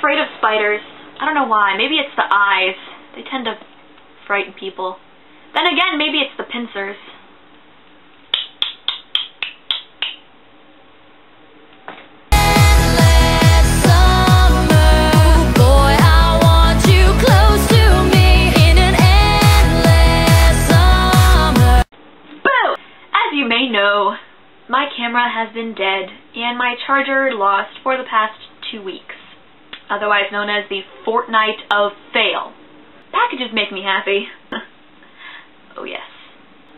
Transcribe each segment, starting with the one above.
afraid of spiders. I don't know why. Maybe it's the eyes. They tend to frighten people. Then again, maybe it's the pincers. No, my camera has been dead and my charger lost for the past 2 weeks, otherwise known as the fortnight of fail. Packages make me happy. Oh yes.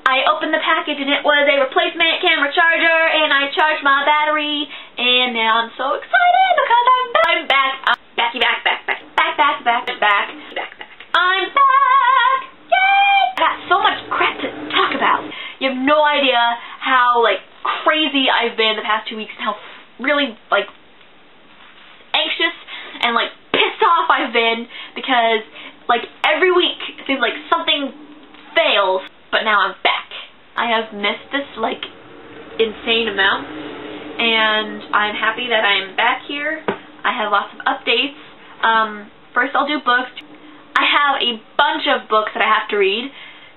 I opened the package and it was a replacement camera charger, and I charged my battery, and now I'm so excited because I'm back. I'm back. I'm back! Yay! I got so much crap to talk about. You have no idea how, like, crazy I've been the past 2 weeks, and how really, like, anxious and, like, pissed off I've been because, like, every week it seems like something fails, but now I'm back. I have missed this, like, insane amount, and I'm happy that I'm back here. I have lots of updates. First I'll do books. I have a bunch of books that I have to read.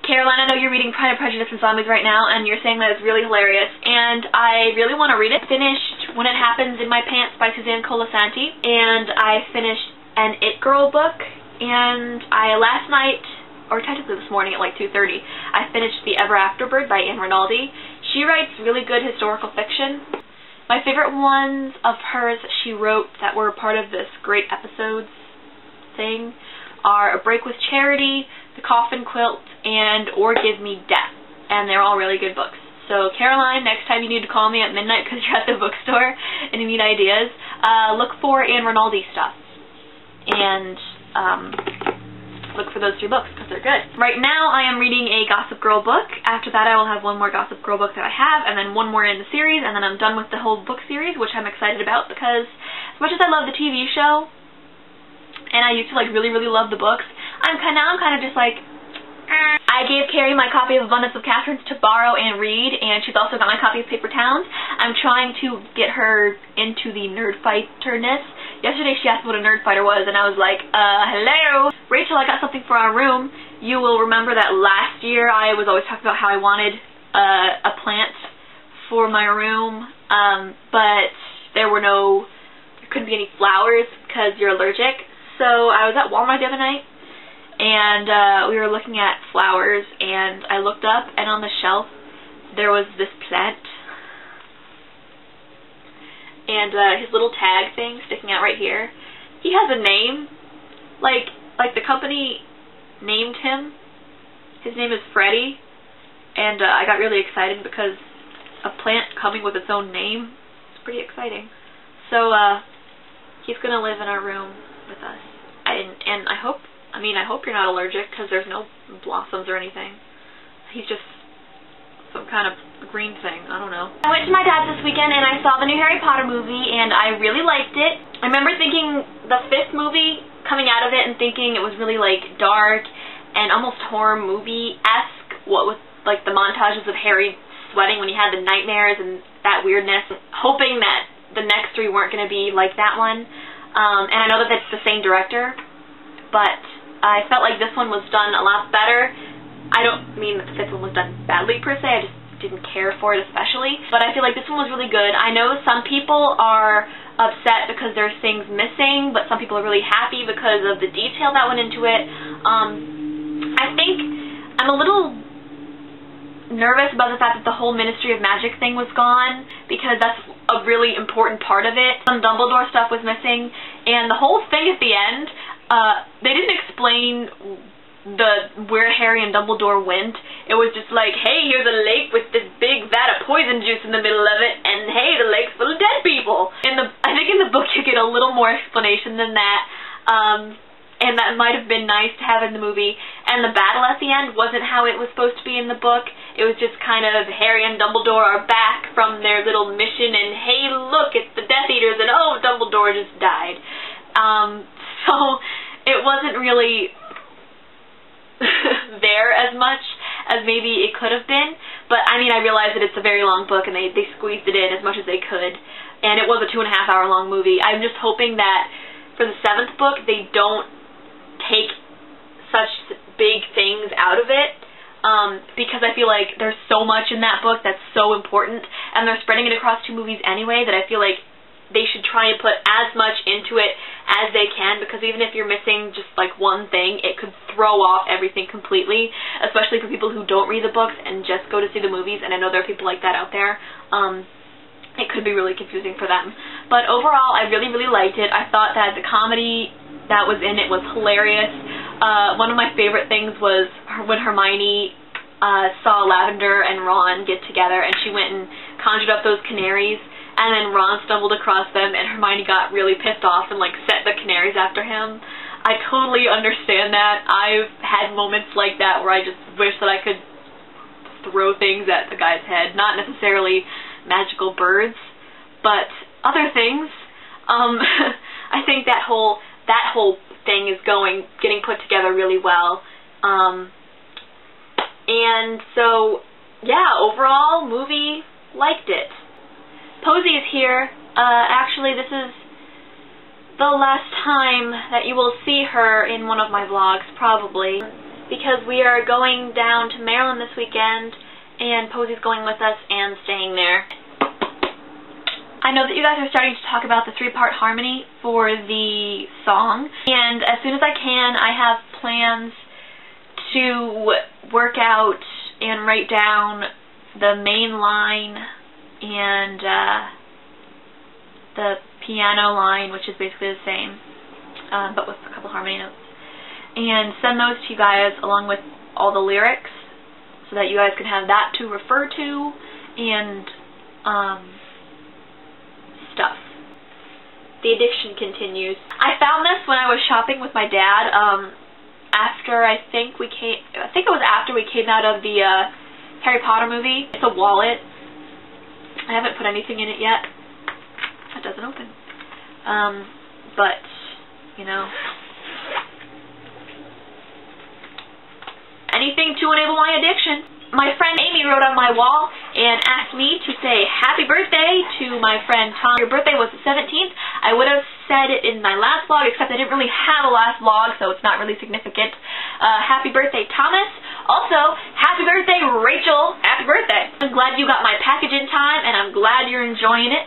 Caroline, I know you're reading Pride and Prejudice and Zombies right now, and you're saying that it's really hilarious, and I really want to read it. Finished When It Happens in My Pants by Suzanne Colasanti, and I finished an It Girl book, and last night, or technically this morning at like 2:30, I finished The Ever After Bird by Anne Rinaldi. She writes really good historical fiction. My favorite ones of hers that she wrote that were part of this great episodes thing are A Break with Charity, The Coffin Quilt, and Or Give Me Death. And they're all really good books. So Caroline, next time you need to call me at midnight because you're at the bookstore and you need ideas, look for Anne Rinaldi stuff. And look for those 3 books because they're good. Right now I am reading a Gossip Girl book. After that I will have one more Gossip Girl book that I have, and then one more in the series, and then I'm done with the whole book series, which I'm excited about because as much as I love the TV show, and I used to like really love the books, now I'm kind of just like, I gave Carrie my copy of Abundance of Catherines to borrow and read, and she's also got my copy of Paper Towns. I'm trying to get her into the nerd fighter-ness. Yesterday she asked what a nerd fighter was, and I was like, hello! Rachel, I got something for our room. You will remember that last year I was always talking about how I wanted a plant for my room, but there couldn't be any flowers because you're allergic. So I was at Walmart the other night, and we were looking at flowers, and I looked up, and on the shelf there was this plant, and his little tag thing sticking out right here. He has a name, like the company named him. His name is Freddy, and I got really excited because a plant coming with its own name is pretty exciting. So he's gonna live in our room with us, and I hope you're not allergic because there's no blossoms or anything. He's just some kind of green thing, I don't know. I went to my dad's this weekend and I saw the new Harry Potter movie, and I really liked it. I remember thinking the 5th movie, coming out of it and thinking it was really like dark and almost horror movie-esque, what with like the montages of Harry sweating when he had the nightmares and that weirdness, hoping that the next 3 weren't going to be like that one. And I know that it's the same director, but I felt like this one was done a lot better. I don't mean that the 5th one was done badly per se, I just didn't care for it especially, but I feel like this one was really good. I know some people are upset because there's things missing, but some people are really happy because of the detail that went into it. I think I'm a little nervous about the fact that the whole Ministry of Magic thing was gone, because that's a really important part of it. Some Dumbledore stuff was missing, and the whole thing at the end, they didn't explain where Harry and Dumbledore went. It was just like, hey, here's a lake with this big vat of poison juice in the middle of it, and hey, the lake's full of dead people. I think in the book you get a little more explanation than that, and that might have been nice to have in the movie. And the battle at the end wasn't how it was supposed to be in the book. It was just kind of Harry and Dumbledore are back from their little mission, and hey, look, it's the Death Eaters, and oh, Dumbledore just died. So it wasn't really there as much as maybe it could have been, but I mean, I realize that it's a very long book and they squeezed it in as much as they could, and it was a 2.5 hour long movie. I'm just hoping that for the 7th book, they don't take such big things out of it, because I feel like there's so much in that book that's so important, and they're spreading it across 2 movies anyway, that I feel like they should try and put as much into it as they can, because even if you're missing just like one thing, it could throw off everything completely, especially for people who don't read the books and just go to see the movies, and I know there are people like that out there. It could be really confusing for them. But overall, I really, really liked it. I thought that the comedy that was in it was hilarious. One of my favorite things was when Hermione saw Lavender and Ron get together, and she went and conjured up those canaries, and then Ron stumbled across them, and Hermione got really pissed off and like set the canaries after him. I totally understand that. I've had moments like that where I just wish that I could throw things at the guy's head. Not necessarily magical birds, but other things. I think that whole thing is getting put together really well. And so, yeah, overall, movie, liked it. Posey is here. Actually, this is the last time that you will see her in one of my vlogs, probably, because we are going down to Maryland this weekend, and Posey's going with us and staying there. I know that you guys are starting to talk about the 3-part harmony for the song, and as soon as I can, I have plans to work out and write down the main line and the piano line, which is basically the same, but with a couple harmony notes, and send those to you guys along with all the lyrics so that you guys can have that to refer to and stuff. The addiction continues. I found this when I was shopping with my dad after I think it was after we came out of the Harry Potter movie. It's a wallet. I haven't put anything in it yet. It doesn't open. But, you know, anything to enable my addiction. My friend Amy wrote on my wall and asked me to say happy birthday to my friend Tom. Your birthday was the 17th. I would have said it in my last vlog, except I didn't really have a last vlog, so it's not really significant. Happy birthday, Thomas. Also, happy birthday, Rachel. Happy birthday. I'm glad you got my package in time, and I'm glad you're enjoying it.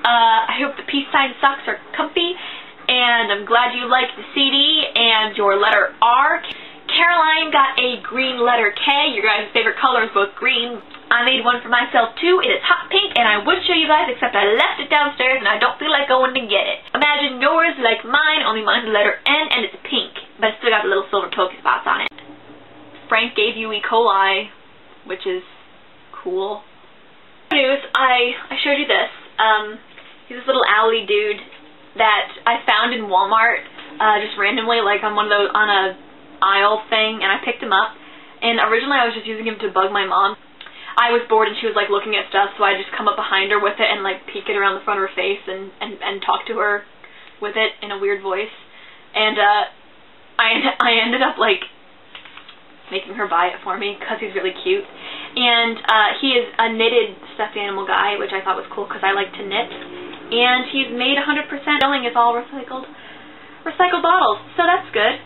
I hope the peace sign socks are comfy, and I'm glad you like the CD and your letter R. Caroline got a green letter K. Your guys' favorite color is both green. I made one for myself too. It is hot pink, and I would show you guys, except I left it downstairs and I don't feel like going to get it. Imagine yours like mine, only mine's the letter N and it's pink, but it's still got the little silver polka spots on it. Frank gave you E. coli, which is cool. News, I showed you this. He's this little owly dude that I found in Walmart, just randomly, like on a aisle thing, and I picked him up, and originally I was just using him to bug my mom. I was bored and she was like looking at stuff, so I just come up behind her with it and like peek it around the front of her face and talk to her with it in a weird voice, and I ended up like making her buy it for me because he's really cute, and he is a knitted stuffed animal guy, which I thought was cool because I like to knit, and he's made 100% filling. It's all recycled bottles, so that's good.